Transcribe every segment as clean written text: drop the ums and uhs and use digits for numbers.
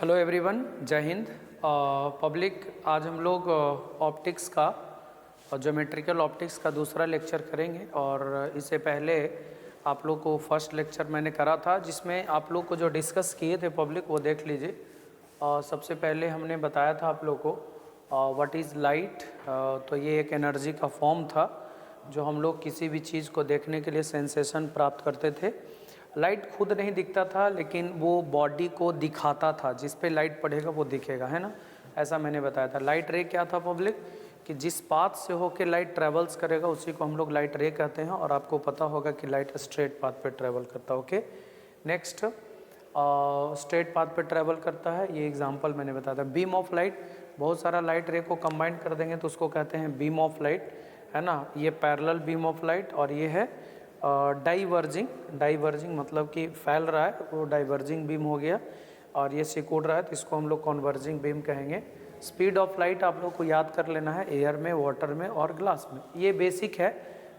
Hello everyone, जय Hind. Public, आज हम लोग ऑप्टिक्स का और ज्योमेट्रिकल ऑप्टिक्स का दूसरा लेक्चर करेंगे। और इससे पहले आप लोग को फर्स्ट लेक्चर मैंने करा था जिसमें आप लोग को जो डिस्कस किए थे पब्लिक वो देख लीजिए। सबसे पहले हमने बताया था आप लोग को व्हाट इज़ लाइट। तो ये एक एनर्जी का फॉर्म था जो हम लोग किसी भी चीज़ को देखने के लिए सेंसेशन प्राप्त करते थे। लाइट खुद नहीं दिखता था लेकिन वो बॉडी को दिखाता था, जिस पे लाइट पड़ेगा वो दिखेगा, है ना। ऐसा मैंने बताया था। लाइट रे क्या था पब्लिक, कि जिस पाथ से होके लाइट ट्रेवल्स करेगा उसी को हम लोग लाइट रे कहते हैं। और आपको पता होगा कि लाइट स्ट्रेट पाथ पे ट्रेवल करता है। ओके, नेक्स्ट, स्ट्रेट पाथ पे ट्रेवल करता है, ये एग्जांपल मैंने बताया था। बीम ऑफ लाइट, बहुत सारा लाइट रे को कंबाइन कर देंगे तो उसको कहते हैं बीम ऑफ लाइट, है ना। ये पैरेलल बीम ऑफ लाइट और ये है डाइवर्जिंग मतलब कि फैल रहा है वो डाइवर्जिंग बीम हो गया। और ये सिकुड़ रहा है तो इसको हम लोग कॉन्वर्जिंग बीम कहेंगे। स्पीड ऑफ लाइट आप लोग को याद कर लेना है, एयर में, वाटर में और ग्लास में। ये बेसिक है,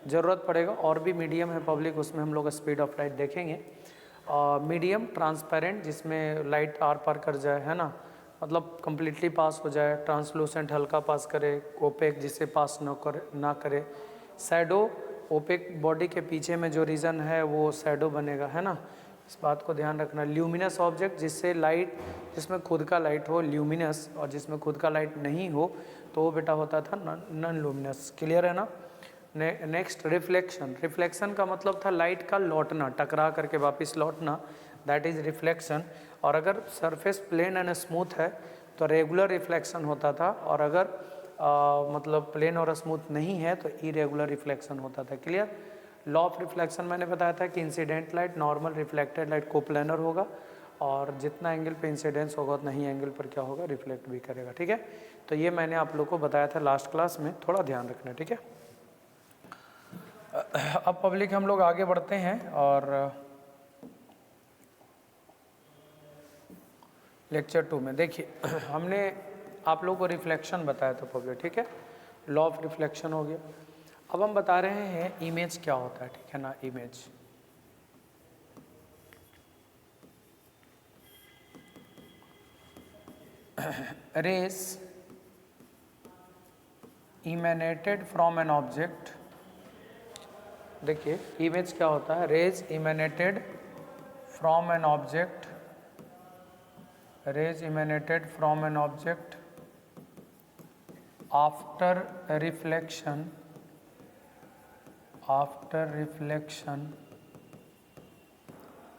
ज़रूरत पड़ेगा। और भी मीडियम है पब्लिक, उसमें हम लोग स्पीड ऑफ लाइट देखेंगे। मीडियम ट्रांसपेरेंट, जिसमें लाइट आर पार कर जाए, है ना, मतलब कम्प्लीटली पास हो जाए। ट्रांसलूसेंट, हल्का पास करे। ओपेक, जिसे पास ना करे। शैडो, ओपेक बॉडी के पीछे में जो रीजन है वो शैडो बनेगा, है ना, इस बात को ध्यान रखना। ल्यूमिनस ऑब्जेक्ट, जिससे लाइट, जिसमें खुद का लाइट हो ल्यूमिनस, और जिसमें खुद का लाइट नहीं हो तो वो बेटा होता था नॉन लूमिनस। क्लियर है ना। Next, reflection. रिफ्लेक्शन का मतलब था लाइट का लौटना, टकरा करके वापस लौटना, दैट इज़ रिफ्लेक्शन। और अगर सरफेस प्लेन एंड स्मूथ है तो रेगुलर रिफ्लेक्शन होता था। और अगर मतलब प्लेन और स्मूथ नहीं है तो इरेगुलर रिफ्लेक्शन होता था। क्लियर। लॉ ऑफ रिफ्लेक्शन मैंने बताया था कि incident light, normal, reflected light coplanar होगा। और जितना एंगल पे इंसिडेंस होगा उतना ही एंगल पर क्या होगा, रिफ्लेक्ट भी करेगा। ठीक है, तो ये मैंने आप लोग को बताया था लास्ट क्लास में, थोड़ा ध्यान रखना। ठीक है, अब पब्लिक हम लोग आगे बढ़ते हैं और लेक्चर 2 में देखिए हमने आप लोगों को रिफ्लेक्शन बताया था पब्लिक। ठीक है, लॉ ऑफ रिफ्लेक्शन हो गया। अब हम बता रहे हैं इमेज क्या होता है। ठीक है ना, image. Rays emanated from an object. देखिए इमेज क्या होता है, rays emanated from an object, rays emanated from an object after reflection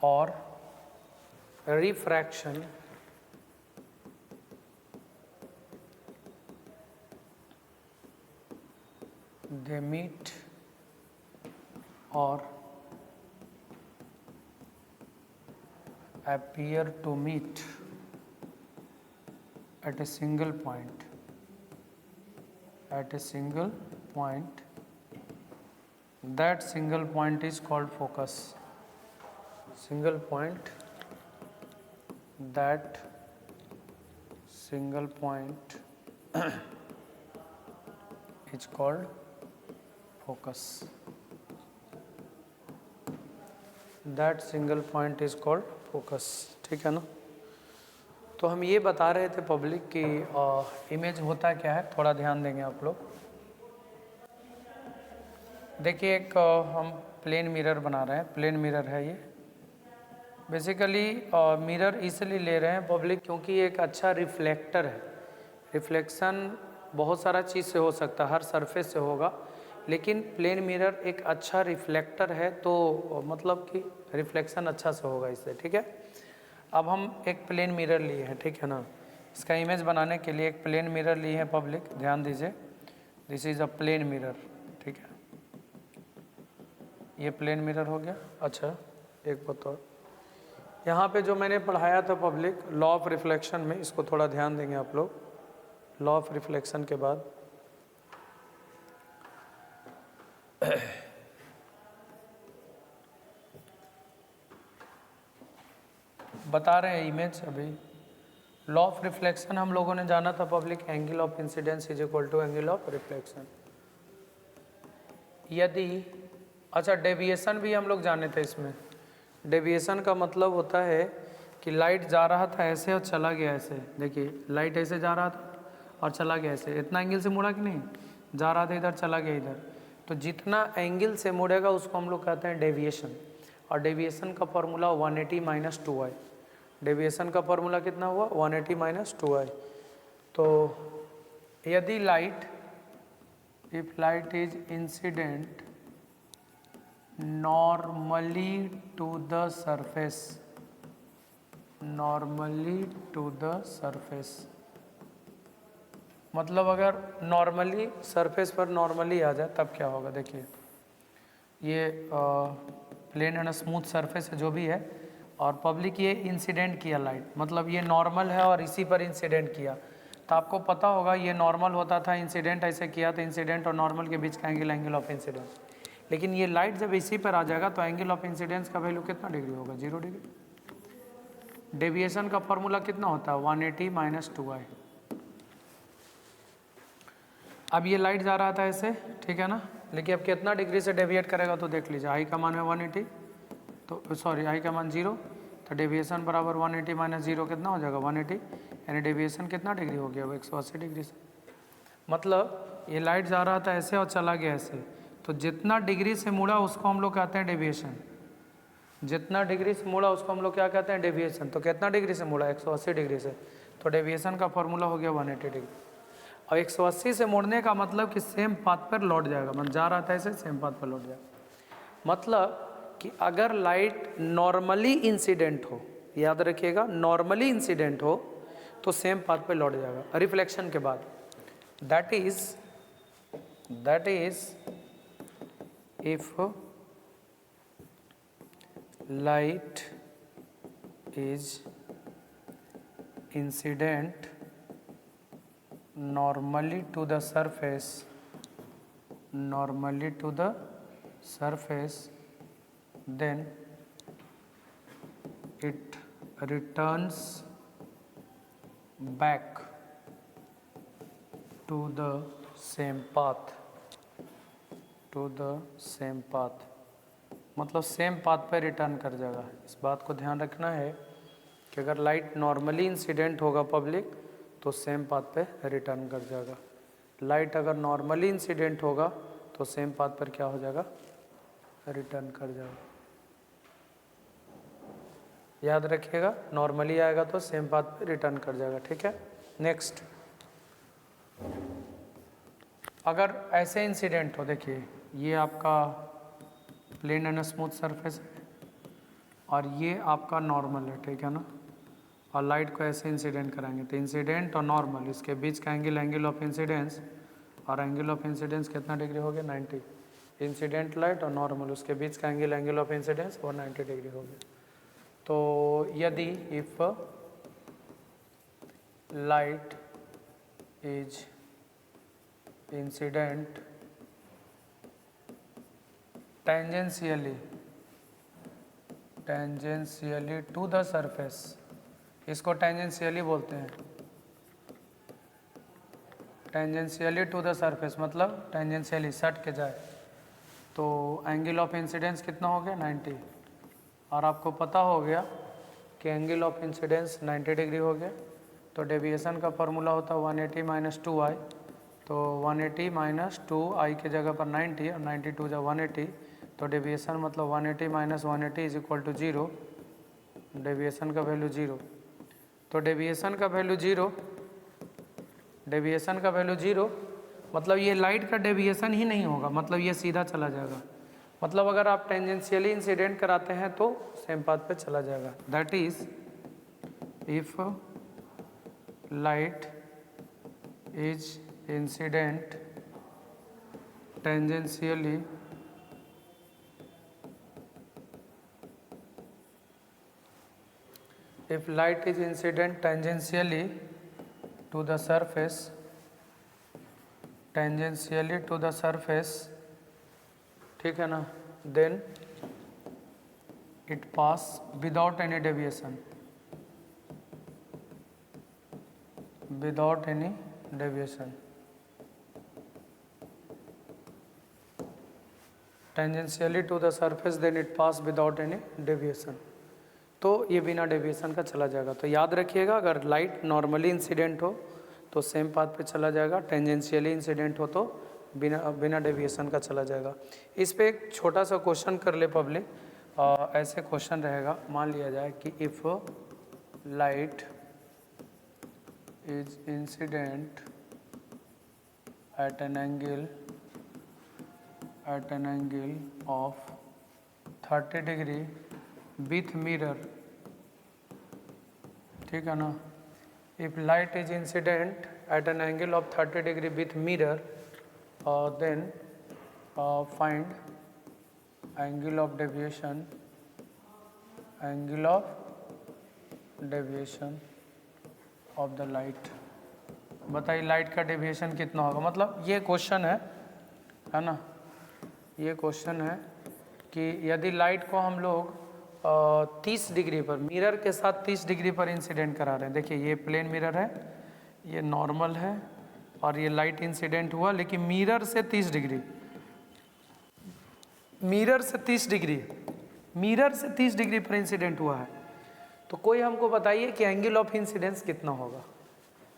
or refraction they meet or appear to meet at a single point, that single point is called focus. That single point is called focus. That single point is called focus. ठीक है ना। तो हम ये बता रहे थे public कि इमेज होता क्या है, थोड़ा ध्यान देंगे आप लोग। देखिए एक हम प्लेन मिरर बना रहे हैं, प्लेन मिरर है ये। बेसिकली मिरर इसलिए ले रहे हैं पब्लिक क्योंकि ये एक अच्छा रिफ्लेक्टर है। रिफ्लेक्शन बहुत सारा चीज़ से हो सकता है, हर सरफेस से होगा, लेकिन प्लेन मिरर एक अच्छा रिफ्लेक्टर है, तो मतलब कि रिफ्लेक्शन अच्छा से होगा इससे। ठीक है, अब हम एक प्लेन मिरर लिए हैं, ठीक है ना। इसका इमेज बनाने के लिए एक प्लेन मिरर लिए हैं पब्लिक, ध्यान दीजिए। This is a plane mirror. ठीक है, ये प्लेन मिरर हो गया। अच्छा एक बताओ, यहाँ पे जो मैंने पढ़ाया था पब्लिक लॉ ऑफ रिफ्लेक्शन में, इसको थोड़ा ध्यान देंगे आप लोग। लॉ ऑफ रिफ्लेक्शन के बाद बता रहे हैं इमेज। अभी लॉ ऑफ रिफ्लेक्शन हम लोगों ने जाना था public, angle of incidence is equal to angle of reflection. यदि अच्छा डेविएशन भी हम लोग जाने थे इसमें। डेविएशन का मतलब होता है कि लाइट जा रहा था ऐसे और चला गया ऐसे, देखिए लाइट ऐसे जा रहा था और चला गया ऐसे, इतना एंगल से मुड़ा कि नहीं, जा रहा था इधर चला गया इधर, तो जितना एंगल से मुड़ेगा उसको हम लोग कहते हैं डेविएशन। और डेविएशन का फॉर्मूला 180 माइनस 2i, डेविएशन का फॉर्मूला कितना हुआ 180 माइनस 2i। तो यदि light, if light is incident normally to the surface, normally to the surface, मतलब अगर नॉर्मली सरफेस पर नॉर्मली आ जाए तब क्या होगा। देखिए ये प्लेन एंड स्मूथ सरफेस है जो भी है, और पब्लिक ये इंसिडेंट किया लाइट, मतलब ये नॉर्मल है और इसी पर इंसिडेंट किया, तो आपको पता होगा ये नॉर्मल होता था, इंसिडेंट ऐसे किया तो इंसिडेंट और नॉर्मल के बीच का एंगल, एंगल ऑफ इंसिडेंस। लेकिन ये लाइट जब इसी पर आ जाएगा तो एंगल ऑफ इंसिडेंस का वैल्यू कितना डिग्री होगा, 0 डिग्री। डेविएशन का फॉर्मूला कितना होता है 180 माइनस 2i। अब ये लाइट जा रहा था ऐसे, ठीक है ना, लेकिन अब कितना डिग्री से डेविएट करेगा तो देख लीजिए, आई का मान है 180, तो सॉरी आई का मान 0, तो डेविएशन बराबर 180 माइनस 0 कितना हो जाएगा 180, यानी डेविएशन कितना डिग्री हो गया वो 180 डिग्री से। मतलब ये लाइट जा रहा था ऐसे और चला गया ऐसे, तो जितना डिग्री से मुड़ा उसको हम लोग कहते हैं डेविएशन, जितना डिग्री से मुड़ा उसको हम लोग क्या कहते हैं डेविएशन। तो कितना डिग्री से मुड़ा 180 डिग्री से, तो डेविएशन का फॉर्मूला हो गया 180 डिग्री। और 180 से मुड़ने का मतलब कि सेम पाथ पर लौट जाएगा, मतलब जा रहा था ऐसे सेम पाथ पर लौट जाएगा। मतलब कि अगर लाइट नॉर्मली इंसिडेंट हो, याद रखिएगा नॉर्मली इंसिडेंट हो तो सेम पाथ पे लौट जाएगा रिफ्लेक्शन के बाद। That is if light is incident normally to the surface, normally to the surface, then it returns back to the same path, to the same path, मतलब same path पे return कर जाएगा। इस बात को ध्यान रखना है कि अगर लाइट नॉर्मली इंसिडेंट होगा पब्लिक तो सेम पाथ पे रिटर्न कर जाएगा, लाइट अगर नॉर्मली इंसिडेंट होगा तो सेम पाथ पर क्या हो जाएगा रिटर्न कर जाएगा। याद रखिएगा नॉर्मली आएगा तो सेम पाथ पे रिटर्न कर जाएगा, ठीक है। नेक्स्ट, अगर ऐसे इंसिडेंट हो, देखिए ये आपका प्लेन एंड स्मूथ सरफेस है और ये आपका नॉर्मल है, ठीक है ना, और लाइट को ऐसे इंसिडेंट कराएंगे तो इंसिडेंट और नॉर्मल इसके बीच का एंगल, एंगल ऑफ इंसिडेंस, और एंगल ऑफ इंसिडेंस कितना डिग्री हो गया 90। इंसिडेंट लाइट और नॉर्मल उसके बीच का एंगल, एंगल ऑफ इंसिडेंस और 90 डिग्री हो गया। तो यदि if light is incident tangentially to the surface, इसको टेंजेंशियली बोलते हैं, टेंजेंशियली टू द सरफेस मतलब टेंजेंशियली सट के जाए, तो एंगल ऑफ इंसिडेंस कितना हो गया 90, और आपको पता हो गया कि एंगल ऑफ इंसिडेंस 90 डिग्री हो गया। तो डेविएशन का फॉर्मूला होता है 180 माइनस 2i, तो 180 माइनस 2i के जगह पर 90 और 92 जा 180, तो डेविएशन मतलब 180 minus 180 is equal to 0, deviation का वैल्यू 0। तो डेविएशन का वैल्यू 0, डेविएशन का वैल्यू 0 मतलब ये लाइट का डेविएशन ही नहीं होगा, मतलब ये सीधा चला जाएगा। मतलब अगर आप टेंजेंशियली इंसिडेंट कराते हैं तो सेम पाथ पे चला जाएगा। That is if light is incident tangentially if light is incident tangentially to the surface, tangentially to the surface, ठीक है ना, then it pass without any deviation, without any deviation, tangentially to the surface then it pass without any deviation, तो ये बिना deviation का चला जाएगा। तो याद रखिएगा, अगर लाइट नॉर्मली इंसिडेंट हो तो सेम पाथ पे चला जाएगा, टेंजेंशियली इंसिडेंट हो तो बिना डेविएशन का चला जाएगा। इस पे एक छोटा सा क्वेश्चन कर ले पब्लिक। ऐसे क्वेश्चन रहेगा, मान लिया जाए कि if light is incident at an angle of 30 degree with mirror, ठीक है ना। If light is incident at an angle of 30 degree with mirror, then find angle of deviation of the light. बताइए light का deviation कितना होगा। मतलब ये question है ना, ये क्वेश्चन है कि यदि लाइट को हम लोग 30 डिग्री पर, मिरर के साथ 30 डिग्री पर इंसिडेंट करा रहे हैं। देखिए ये प्लेन मिरर है, ये नॉर्मल है, और ये लाइट इंसिडेंट हुआ, लेकिन मिरर से 30 डिग्री, मिरर से 30 डिग्री पर इंसिडेंट हुआ है। तो कोई हमको बताइए कि एंगल ऑफ इंसिडेंस कितना होगा।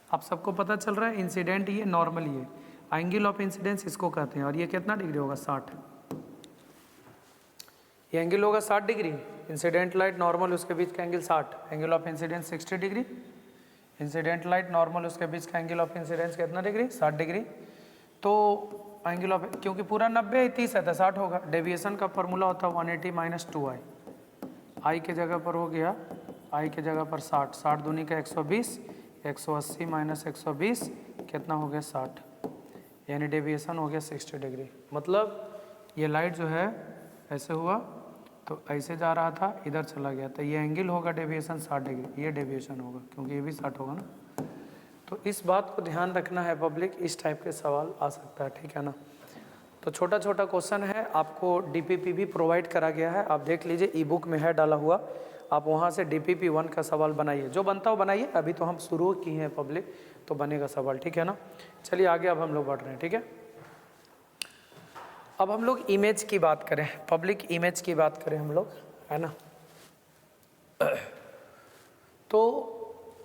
आप सबको पता चल रहा है इंसिडेंट ये, नॉर्मल ये, एंगल ऑफ इंसिडेंस इसको कहते हैं। और ये कितना डिग्री होगा, 60। ये एंगल होगा 60 डिग्री, इंसिडेंट लाइट नॉर्मल उसके बीच का angle 60, angle of incidence 60 degree, incident light normal उसके बीच का एंगल ऑफ इंसिडेंस कितना डिग्री, 60 डिग्री। तो एंगल ऑफ, क्योंकि पूरा 90 30 है तो 60 होगा। डेविएशन का फॉर्मूला होता है 180 माइनस 2i, आई के जगह पर हो गया, आई के जगह पर 60, 60 दूनी का 120, 180 माइनस 120 कितना हो गया 60, यानी डेविएशन हो गया 60 डिग्री। मतलब ये लाइट जो है ऐसे हुआ तो ऐसे जा रहा था, इधर चला गया, तो ये एंगल होगा डेविएशन 60 डिग्री, ये डेविएशन होगा क्योंकि ये भी 60 होगा ना। तो इस बात को ध्यान रखना है पब्लिक, इस टाइप के सवाल आ सकता है, ठीक है ना। तो छोटा छोटा क्वेश्चन है, आपको डीपीपी भी प्रोवाइड करा गया है, आप देख लीजिए, ई बुक में है डाला हुआ, आप वहाँ से DPP 1 का सवाल बनाइए, जो बनता हो बनाइए। अभी तो हम शुरू किए हैं पब्लिक, तो बनेगा सवाल, ठीक है ना। चलिए आगे अब हम लोग बढ़ रहे हैं, ठीक है। अब हम लोग इमेज की बात करें, पब्लिक इमेज की बात करें हम लोग, है ना। तो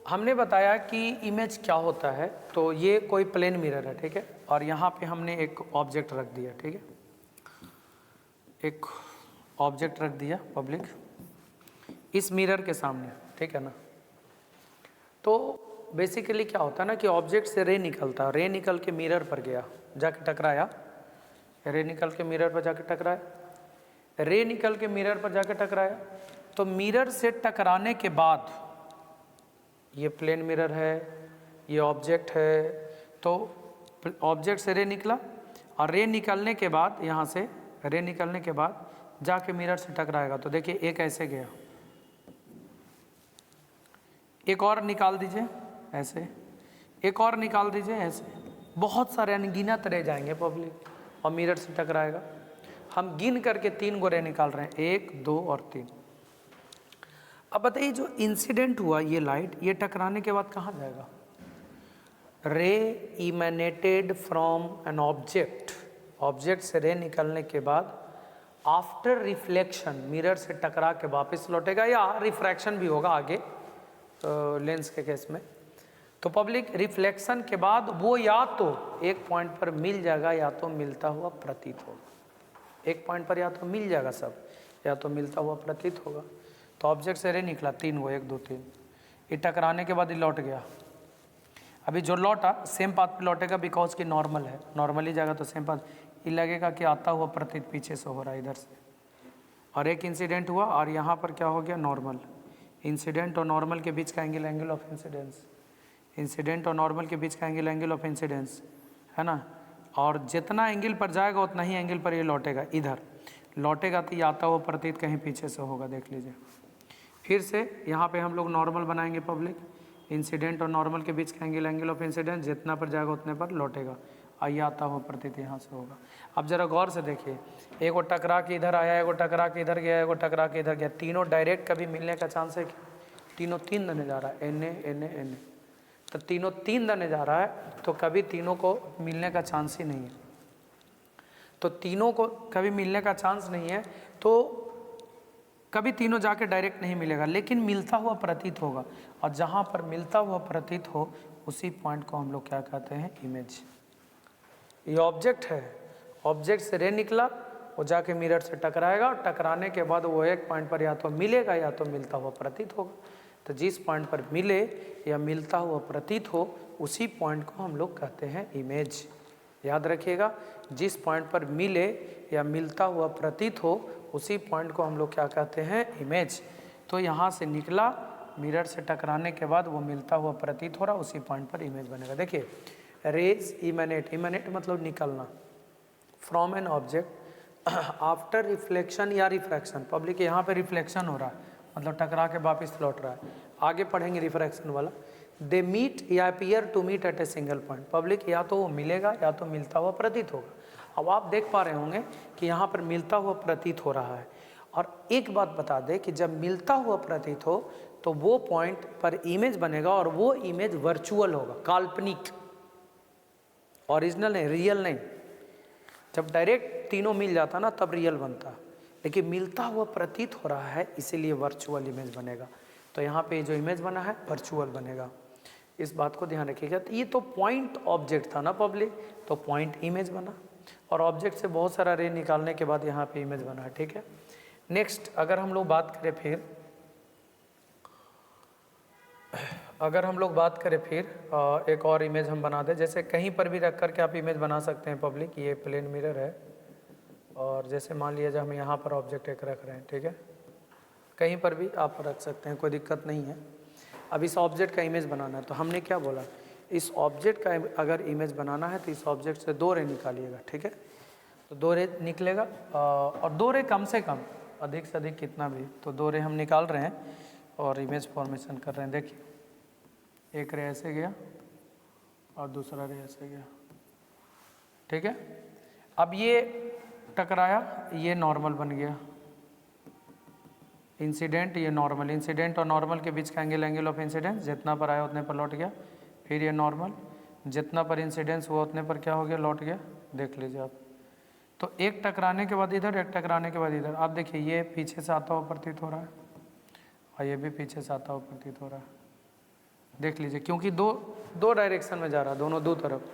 हमने बताया कि इमेज क्या होता है। तो ये कोई प्लेन मिरर है, ठीक है, और यहाँ पे हमने एक ऑब्जेक्ट रख दिया, ठीक है, एक ऑब्जेक्ट रख दिया पब्लिक इस मिरर के सामने, ठीक है ना। तो बेसिकली क्या होता है ना कि ऑब्जेक्ट से रे निकलता है, रे निकल के मिरर पर गया, जाके टकराया, रे निकल के मिरर पर जाके टकराया, रे निकल के मिरर पर जाके टकराया। तो मिरर से टकराने के बाद, ये प्लेन मिरर है, ये ऑब्जेक्ट है, तो ऑब्जेक्ट से रे निकला, और रे निकलने के बाद, यहाँ से रे निकलने के बाद जाके मिरर से टकराएगा। तो देखिए एक ऐसे गया, एक और निकाल दीजिए ऐसे, एक और निकाल दीजिए ऐसे, बहुत सारे अनगिनत रह जाएंगे पब्लिक, और मिरर से टकराएगा। हम गिन करके 3 गो रे निकाल रहे हैं, 1 2 और 3। अब बताइए जो इंसिडेंट हुआ ये लाइट, ये टकराने के बाद कहाँ जाएगा। रे इमेनेटेड फ्रॉम एन ऑब्जेक्ट, ऑब्जेक्ट से रे निकलने के बाद आफ्टर रिफ्लेक्शन मिरर से टकरा के वापस लौटेगा, या रिफ्रैक्शन भी होगा आगे लेंस के केस में। तो पब्लिक रिफ्लेक्शन के बाद वो या तो एक पॉइंट पर मिल जाएगा, या तो मिलता हुआ प्रतीत होगा। एक पॉइंट पर या तो मिल जाएगा सब, या तो मिलता हुआ प्रतीत होगा। तो ऑब्जेक्ट से रे निकला 3 गो, 1 2 3, ये टकराने के बाद ये लौट गया। अभी जो लौटा सेम पाथ पे लौटेगा, बिकॉज की नॉर्मल है, नॉर्मली जाएगा तो सेम पाथ, ये लगेगा कि आता हुआ प्रतीत पीछे से हो रहा है इधर से। और एक इंसिडेंट हुआ, और यहाँ पर क्या हो गया, नॉर्मल। इंसिडेंट और नॉर्मल के बीच का angle, angle of incidence, incident और नॉर्मल के बीच का एंगल, एंगल ऑफ इंसिडेंस, है ना। और जितना एंगल पर जाएगा उतना ही एंगल पर ये लौटेगा, इधर लौटेगा तो ये आता हुआ प्रतीत कहीं पीछे से होगा, देख लीजिए। फिर से यहाँ पे हम लोग नॉर्मल बनाएंगे पब्लिक, इंसिडेंट और नॉर्मल के बीच का एंगल, एंगल ऑफ इंसिडेंस, जितना पर जाएगा उतने पर लौटेगा, आइए आता हुआ प्रतीत यहाँ से होगा। अब जरा गौर से देखिए, एक वो टकरा के इधर आया, एक वो टकरा के इधर गया, एक वो टकरा के इधर गया, तीनों डायरेक्ट कभी मिलने का चांस है कि तीनों 3 दने जा रहा है, एन ए, तो तीनों 3 दने जा रहा है, तो कभी तीनों को मिलने का चांस ही नहीं है। तो तीनों को कभी मिलने का चांस नहीं है, तो कभी तीनों जाके डायरेक्ट नहीं मिलेगा, लेकिन मिलता हुआ प्रतीत होगा, और जहाँ पर मिलता हुआ प्रतीत हो उसी पॉइंट को हम लोग क्या कहते हैं, इमेज। ये ऑब्जेक्ट है, ऑब्जेक्ट से रे निकला, वो जाके मिरर से टकराएगा, और टकराने के बाद वो एक पॉइंट पर या तो मिलेगा या तो मिलता हुआ प्रतीत होगा। तो जिस पॉइंट पर मिले या मिलता हुआ प्रतीत हो उसी पॉइंट को हम लोग कहते हैं इमेज। याद रखिएगा, जिस पॉइंट पर मिले या मिलता हुआ प्रतीत हो उसी पॉइंट को हम लोग क्या कहते हैं, इमेज। तो यहाँ से निकला, मिरर से टकराने के बाद वो मिलता हुआ प्रतीत हो रहा, उसी पॉइंट पर इमेज बनेगा। देखिए, रेज इमेनेट, इमेनेट मतलब निकलना, from an object after reflection या रिफ्रैक्शन। पब्लिक यहाँ पे रिफ्लेक्शन हो रहा है, मतलब टकरा के वापस लौट रहा है। आगे पढ़ेंगे रिफ्रैक्शन वाला। दे मीट या appear to meet at a single point. Public या तो वो मिलेगा या तो मिलता हुआ प्रतीत होगा। अब आप देख पा रहे होंगे कि यहाँ पर मिलता हुआ प्रतीत हो रहा है। और एक बात बता दें कि जब मिलता हुआ प्रतीत हो तो वो पॉइंट पर इमेज बनेगा, और वो इमेज वर्चुअल होगा, काल्पनिक, ओरिजिनल नहीं, रियल नहीं। जब डायरेक्ट तीनों मिल जाता ना तब रियल बनता, लेकिन मिलता हुआ प्रतीत हो रहा है इसीलिए वर्चुअल इमेज बनेगा। तो यहाँ पे जो इमेज बना है वर्चुअल बनेगा, इस बात को ध्यान रखिएगा। तो ये तो पॉइंट ऑब्जेक्ट था ना पब्लिक, तो पॉइंट इमेज बना, और ऑब्जेक्ट से बहुत सारा रे निकालने के बाद यहाँ पे इमेज बना है। ठीक है, नेक्स्ट अगर हम लोग बात करें फिर, एक और इमेज हम बना दें। जैसे कहीं पर भी रख करके आप इमेज बना सकते हैं पब्लिक। ये प्लेन मिरर है, और जैसे मान लिया जाए हम यहाँ पर ऑब्जेक्ट एक रख रहे हैं, ठीक है, कहीं पर भी आप रख सकते हैं, कोई दिक्कत नहीं है। अब इस ऑब्जेक्ट का इमेज बनाना है, तो हमने क्या बोला, इस ऑब्जेक्ट का अगर इमेज बनाना है तो इस ऑब्जेक्ट से 2 रे निकालिएगा। ठीक है, तो 2 रे निकलेगा, और 2 रे कम से कम, अधिक से अधिक कितना भी, तो 2 रे हम निकाल रहे हैं और इमेज फॉर्मेशन कर रहे हैं। देखिए, एक रे ऐसे गया और दूसरा रे ऐसे गया। ठीक है, अब ये टकराया, ये नॉर्मल बन गया, इंसिडेंट, ये नॉर्मल। इंसिडेंट और नॉर्मल के बीच का एंगल ऑफ इंसिडेंस, जितना पर आया उतने पर लौट गया। फिर ये नॉर्मल, जितना पर इंसिडेंस हुआ उतने पर क्या हो गया, लौट गया। देख लीजिए आप, तो एक टकराने के बाद इधर, एक टकराने के बाद इधर। आप देखिए, ये पीछे से आता हुआ प्रतीत हो रहा है और ये भी पीछे से आता हुआ प्रतीत हो रहा है। देख लीजिए, क्योंकि दो डायरेक्शन में जा रहा है, दोनों दो तरफ,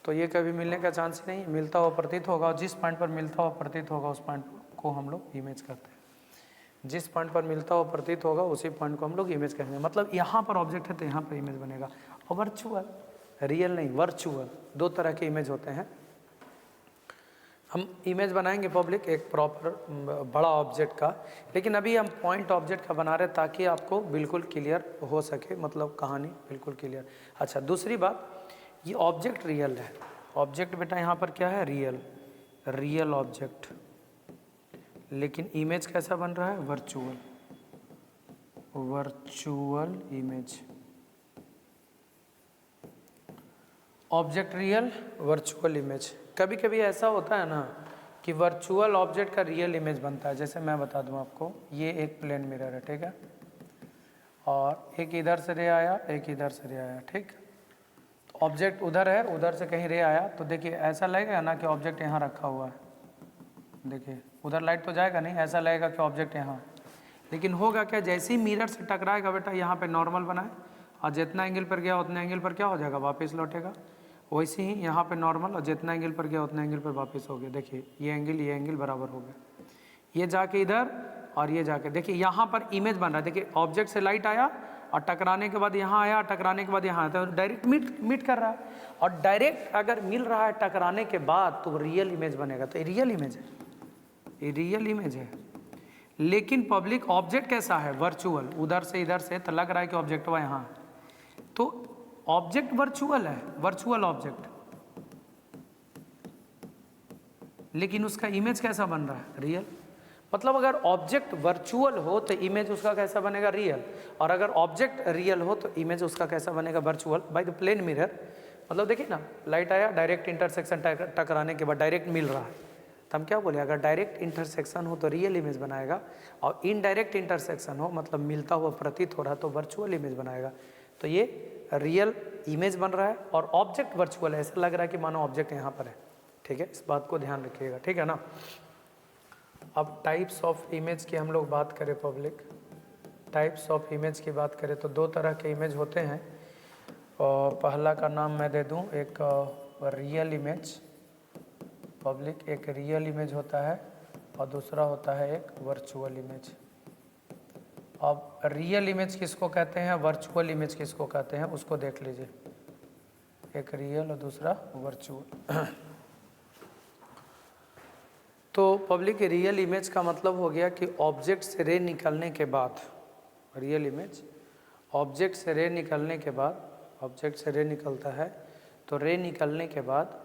तो ये कभी मिलने का चांस ही नहीं, मिलता हुआ प्रतीत होगा। और जिस पॉइंट पर मिलता हुआ प्रतीत होगा उस पॉइंट को हम लोग इमेज करते हैं। जिस पॉइंट पर मिलता हुआ प्रतीत होगा उसी पॉइंट को हम लोग इमेज कहेंगे। मतलब यहाँ पर ऑब्जेक्ट है तो यहाँ पर इमेज बनेगा। और वर्चुअल, रियल नहीं, वर्चुअल, 2 तरह के इमेज होते हैं। हम इमेज बनाएंगे पब्लिक एक प्रॉपर बड़ा ऑब्जेक्ट का, लेकिन अभी हम पॉइंट ऑब्जेक्ट का बना रहे हैं ताकि आपको बिल्कुल क्लियर हो सके, मतलब कहानी बिल्कुल क्लियर। अच्छा, दूसरी बात, ये ऑब्जेक्ट रियल है। ऑब्जेक्ट बेटा यहाँ पर क्या है, रियल ऑब्जेक्ट, लेकिन इमेज कैसा बन रहा है, virtual image. Object real, virtual image. कभी कभी ऐसा होता है ना कि वर्चुअल ऑब्जेक्ट का रियल इमेज बनता है। जैसे मैं बता दूं आपको, ये एक प्लेन मिरर है, ठीक है, और एक इधर से रे आया, एक इधर से रे आया। ठीक, ऑब्जेक्ट उधर है, उधर से कहीं रे आया, तो देखिए ऐसा लगेगा ना कि ऑब्जेक्ट यहाँ रखा हुआ है। देखिए उधर लाइट तो जाएगा नहीं, ऐसा लगेगा कि ऑब्जेक्ट यहाँ। लेकिन होगा क्या, जैसे ही मिरर से टकराएगा बेटा, यहाँ पे नॉर्मल बनाए, और जितना एंगल पर गया उतने एंगल पर क्या हो जाएगा, वापस लौटेगा। वैसे ही यहाँ पे नॉर्मल, और जितना एंगल पर गया उतना एंगल पर वापस हो गया। देखिए ये एंगल बराबर हो गया, ये जाके इधर और ये जाके, देखिए यहाँ पर इमेज बन रहा है। देखिए ऑब्जेक्ट से लाइट आया और टकराने के बाद यहाँ आया, टकराने के बाद यहाँ आया, तो डायरेक्ट मीट कर रहा है। और डायरेक्ट अगर मिल रहा है टकराने के बाद तो रियल इमेज बनेगा। तो रियल इमेज है, ये रियल इमेज है। लेकिन पब्लिक ऑब्जेक्ट कैसा है, वर्चुअल, उधर से इधर से, तो लग रहा है कि ऑब्जेक्ट हुआ यहाँ, तो ऑब्जेक्ट वर्चुअल है, वर्चुअल ऑब्जेक्ट, लेकिन उसका इमेज कैसा बन रहा है, रियल। मतलब अगर ऑब्जेक्ट वर्चुअल हो तो इमेज उसका कैसा बनेगा, रियल। और अगर ऑब्जेक्ट रियल हो तो इमेज उसका कैसा बनेगा, virtual. By the plane mirror, मतलब देखिए ना, लाइट आया, डायरेक्ट इंटरसेक्शन टकराने के बाद डायरेक्ट मिल रहा है, तो हम क्या बोले, अगर डायरेक्ट इंटरसेक्शन हो तो रियल इमेज बनाएगा, और इनडायरेक्ट इंटरसेक्शन हो, मतलब मिलता हुआ प्रतीत हो रहा है, तो वर्चुअल इमेज बनाएगा। तो ये रियल इमेज बन रहा है और ऑब्जेक्ट वर्चुअल है, ऐसा लग रहा है कि मानो ऑब्जेक्ट यहाँ पर है। ठीक है, इस बात को ध्यान रखिएगा, ठीक है ना। अब टाइप्स ऑफ इमेज की हम लोग बात करें पब्लिक, टाइप्स ऑफ इमेज की बात करें तो दो तरह के इमेज होते हैं। और पहला का नाम मैं दे दूं, एक रियल इमेज पब्लिक, एक रियल इमेज होता है और दूसरा होता है एक वर्चुअल इमेज। अब रियल इमेज किसको कहते हैं, वर्चुअल इमेज किसको कहते हैं, उसको देख लीजिए। एक रियल और दूसरा वर्चुअल। तो पब्लिक रियल इमेज का मतलब हो गया कि ऑब्जेक्ट से रे निकलने के बाद, रियल इमेज ऑब्जेक्ट से रे निकलने के बाद, ऑब्जेक्ट से रे निकलता है तो रे निकलने के बाद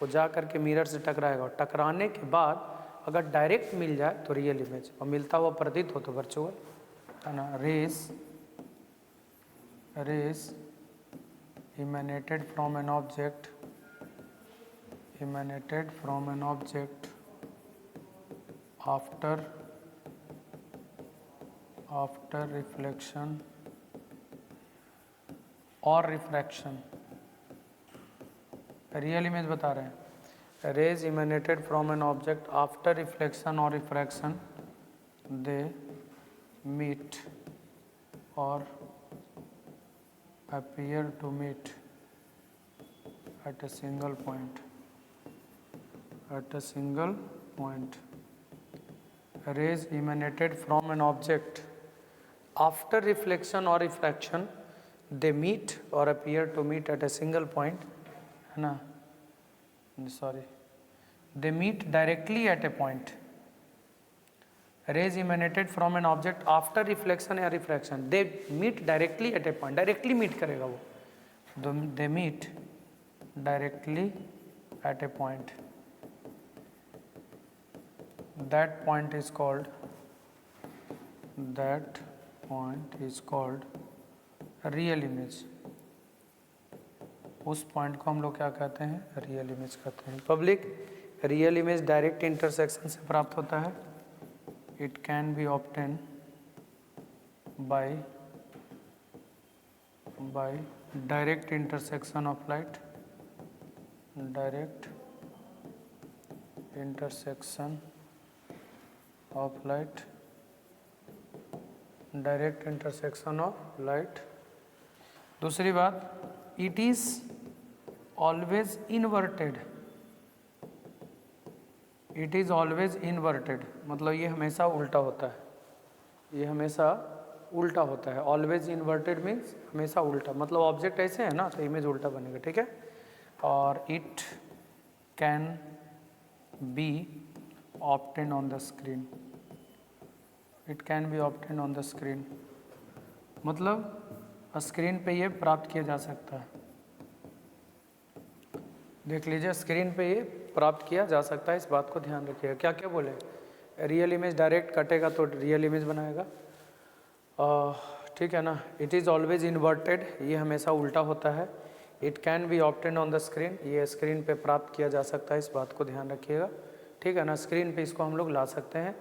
वो जा कर के मिरर से टकराएगा और टकराने के बाद अगर डायरेक्ट मिल जाए तो रियल इमेज, और मिलता हुआ प्रतीत हो तो वर्चुअल, है ना। Rays emanated from an object after reflection और रिफ्रैक्शन। रियल इमेज बता रहे हैं, rays emanated from an object after reflection और रिफ्रैक्शन, दे मीट और appear to meet at a single point, rays emanated from an object after reflection or refraction, they meet or appear to meet at a single point, है ना, sorry, they meet directly at a point. Rays emanated from an object after reflection या refraction, they meet directly at a point, directly meet करेगा वो, they meet directly at a point, that point is called real image। उस point को हम लोग क्या कहते हैं, रियल इमेज कहते हैं। Public real image direct intersection से प्राप्त होता है। It can be obtained by direct intersection of light, direct intersection of light, direct intersection of light। दूसरी बात, it is always inverted, it is always inverted, मतलब ये हमेशा उल्टा होता है, ये हमेशा उल्टा होता है। ऑलवेज इन्वर्टेड मीन्स हमेशा उल्टा, मतलब ऑब्जेक्ट ऐसे है ना तो इमेज उल्टा बनेगा, ठीक है। और it can be obtain on the screen, it can be obtain on the screen, मतलब स्क्रीन पे ये प्राप्त किया जा सकता है। देख लीजिए, स्क्रीन पे ये प्राप्त किया जा सकता है, इस बात को ध्यान रखिएगा। क्या क्या बोले, रियल इमेज डायरेक्ट कटेगा तो रियल इमेज बनाएगा, ठीक है ना। इट इज़ ऑलवेज इन्वर्टेड, ये हमेशा उल्टा होता है। It can be obtain on the screen, ये स्क्रीन पे प्राप्त किया जा सकता है, इस बात को ध्यान रखिएगा, ठीक है ना। स्क्रीन पे इसको हम लोग ला सकते हैं,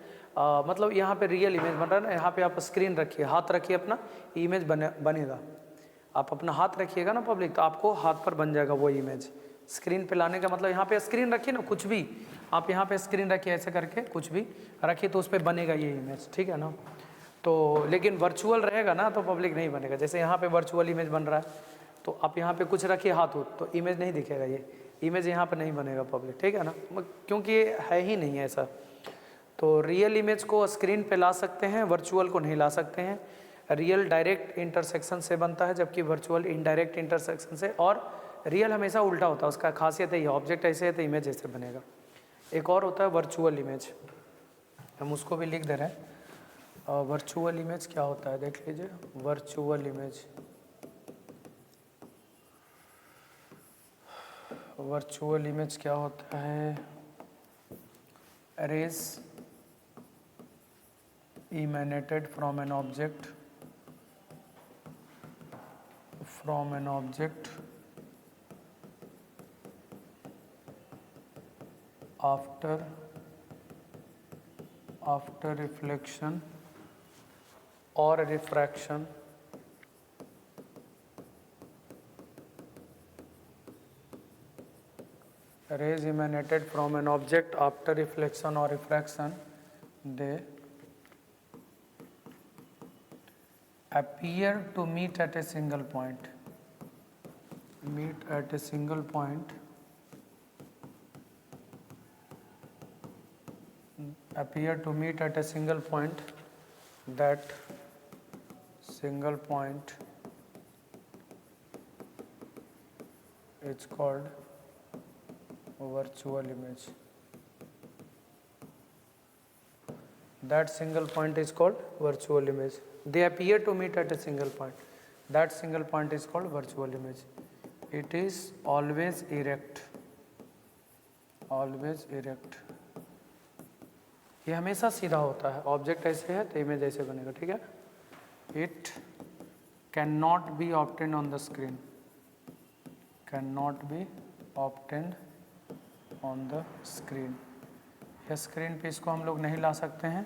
मतलब यहाँ पे रियल इमेज बन रहा है ना, यहाँ पे आप स्क्रीन रखिए, हाथ रखिए अपना, इमेज बनेगा। आप अपना हाथ रखिएगा ना पब्लिक, तो आपको हाथ पर बन जाएगा वो इमेज। स्क्रीन पे लाने का मतलब, यहाँ पे स्क्रीन रखिए ना, कुछ भी आप यहाँ पे स्क्रीन रखिए, ऐसे करके कुछ भी रखिए तो उस पर बनेगा ये इमेज, ठीक है ना। तो लेकिन वर्चुअल रहेगा ना तो पब्लिक नहीं बनेगा। जैसे यहाँ पे वर्चुअल इमेज बन रहा है तो आप यहाँ पे कुछ रखिए हाथ हो तो इमेज नहीं दिखेगा, ये इमेज यहाँ पर नहीं बनेगा पब्लिक, ठीक है ना, क्योंकि ये है ही नहीं ऐसा। तो रियल इमेज को स्क्रीन पे ला सकते हैं, वर्चुअल को नहीं ला सकते हैं। रियल डायरेक्ट इंटरसेक्शन से बनता है जबकि वर्चुअल इनडायरेक्ट इंटरसेक्शन से, और रियल हमेशा उल्टा होता है, उसका खासियत है ये, ऑब्जेक्ट ऐसे है तो इमेज ऐसे बनेगा। एक और होता है वर्चुअल इमेज, हम उसको भी लिख दे रहे हैं। वर्चुअल इमेज क्या होता है देख लीजिए। वर्चुअल इमेज, वर्चुअल इमेज क्या होता है, raise emanated from an object after reflection or refraction, rays emanated from an object after reflection or refraction, they appear to meet at a single point, appear to meet at a single point, that single point is called virtual image. That single point is called virtual image. They appear to meet at a single point. That single point is called virtual image. It is always erect. Always erect. ये हमेशा सीधा होता है. Object ऐसे है तो image ऐसे बनेगा. ठीक है. It can not be obtained on the screen. Can not be obtained on the screen. या स्क्रीन पे इसको हम लोग नहीं ला सकते हैं.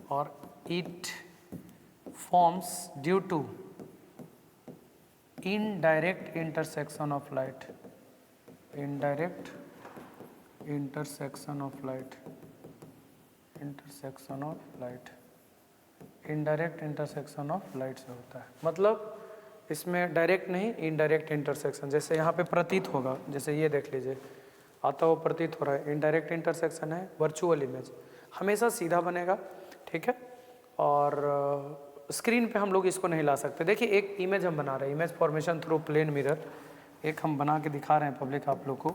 और it forms due to indirect intersection of light. Indirect intersection of light. Intersection of light. Indirect intersection of light से होता है. मतलब इसमें डायरेक्ट नहीं, इनडायरेक्ट इंटरसेक्शन. जैसे यहाँ पे प्रतीत होगा, जैसे ये देख लीजिए, आता हुआ प्रतीत हो रहा है. इनडायरेक्ट इंटरसेक्शन है. वर्चुअल इमेज हमेशा सीधा बनेगा. ठीक है. और स्क्रीन पे हम लोग इसको नहीं ला सकते. देखिए एक इमेज हम बना रहे हैं, image formation through plane mirror. एक हम बना के दिखा रहे हैं पब्लिक आप लोग को.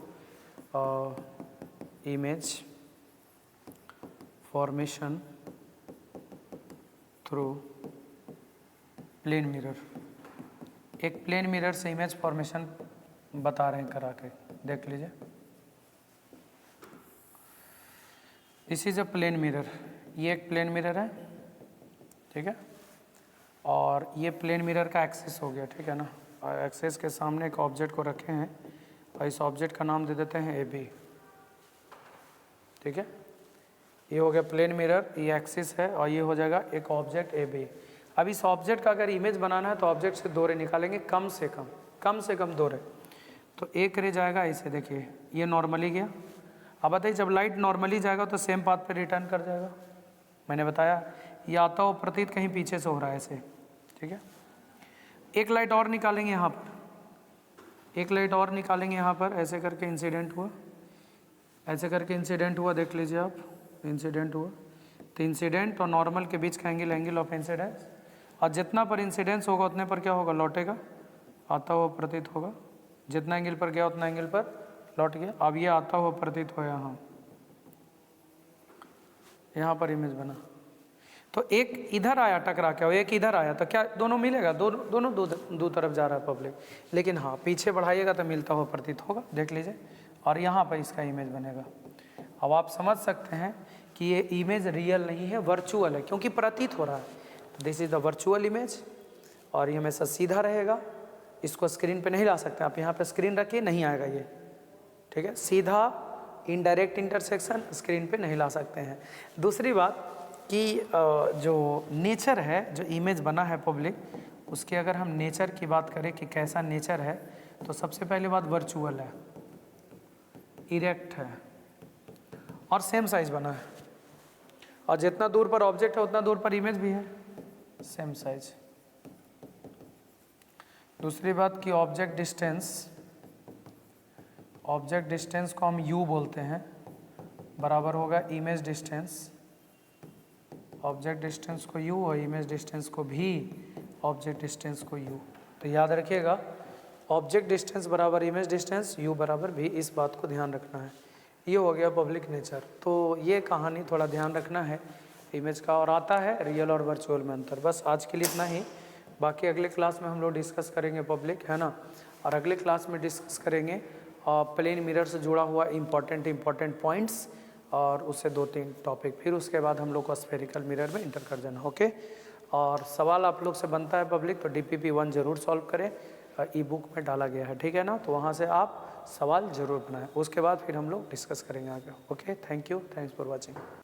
Image formation through plane mirror. एक प्लेन मिरर से इमेज फॉर्मेशन बता रहे हैं करा के. देख लीजिए. This is a plane mirror. ये एक प्लेन मिरर है. ठीक है. और ये प्लेन मिरर का एक्सिस हो गया. ठीक है ना. एक्सिस के सामने एक ऑब्जेक्ट को रखे हैं और इस ऑब्जेक्ट का नाम दे देते हैं ए बी. ठीक है. ये हो गया प्लेन मिरर. ये एक्सिस है और ये हो जाएगा एक ऑब्जेक्ट ए बी. अब इस ऑब्जेक्ट का अगर इमेज बनाना है तो ऑब्जेक्ट से दो रे निकालेंगे, कम से कम दो रे. तो एक रे जाएगा ऐसे. देखिए ये नॉर्मली गया. अब बताइए जब लाइट नॉर्मली जाएगा तो सेम पाथ पे रिटर्न कर जाएगा. मैंने बताया ये आता हुआ प्रतीत कहीं पीछे से हो रहा है ऐसे. ठीक है. एक लाइट और निकालेंगे यहाँ पर. एक लाइट और निकालेंगे यहाँ पर. ऐसे करके इंसिडेंट हुआ. ऐसे करके इंसिडेंट हुआ. देख लीजिए आप. इंसिडेंट हुआ तो इंसिडेंट और नॉर्मल के बीच का एंगल, एंगल ऑफ इंसिडेंस. और जितना पर इंसिडेंस होगा उतने पर क्या होगा, लौटेगा. आता हुआ प्रतीत होगा. जितना एंगल पर गया उतना एंगल पर लौट गया. अब ये आता हुआ प्रतीत हो यहाँ पर इमेज बना. तो एक इधर आया टकरा के और एक इधर आया तो क्या दोनों मिलेगा. दोनों दो तरफ जा रहा है पब्लिक. लेकिन हाँ पीछे बढ़ाइएगा तो मिलता हुआ प्रतीत होगा. देख लीजिए. और यहाँ पर इसका इमेज बनेगा. अब आप समझ सकते हैं कि ये इमेज रियल नहीं है, वर्चुअल है, क्योंकि प्रतीत हो रहा है. This is the virtual image. और ये हमेशा सीधा रहेगा. इसको स्क्रीन पे नहीं ला सकते. आप यहाँ पे स्क्रीन रखिए, नहीं आएगा ये. ठीक है. सीधा इनडायरेक्ट इंटरसेक्शन स्क्रीन पे नहीं ला सकते हैं. दूसरी बात कि जो नेचर है, जो इमेज बना है पब्लिक, उसके अगर हम नेचर की बात करें कि कैसा नेचर है, तो सबसे पहली बात वर्चुअल है, इरेक्ट है और सेम साइज बना है. और जितना दूर पर ऑब्जेक्ट है उतना दूर पर इमेज भी है, सेम साइज. दूसरी बात कि ऑब्जेक्ट डिस्टेंस को हम u बोलते हैं, बराबर होगा इमेज डिस्टेंस. ऑब्जेक्ट डिस्टेंस को u और इमेज डिस्टेंस को भी ऑब्जेक्ट डिस्टेंस को u. तो याद रखिएगा ऑब्जेक्ट डिस्टेंस बराबर इमेज डिस्टेंस, u बराबर भी. इस बात को ध्यान रखना है. ये हो गया पब्लिक नेचर. तो ये कहानी थोड़ा ध्यान रखना है इमेज का. और आता है रियल और वर्चुअल में अंतर. बस आज के लिए इतना ही. बाकी अगले क्लास में हम लोग डिस्कस करेंगे पब्लिक, है ना. और अगले क्लास में डिस्कस करेंगे प्लेन मिरर से जुड़ा हुआ इम्पॉर्टेंट पॉइंट्स और उससे 2-3 टॉपिक. फिर उसके बाद हम लोग को स्फेरिकल मिरर में इंटर कर जाना. ओके. और सवाल आप लोग से बनता है पब्लिक, तो DPP 1 जरूर सॉल्व करें. ई बुक में डाला गया है. ठीक है ना. तो वहाँ से आप सवाल जरूर बनाएं. उसके बाद फिर हम लोग डिस्कस करेंगे आगे. Okay. Thank you. Thanks for watching.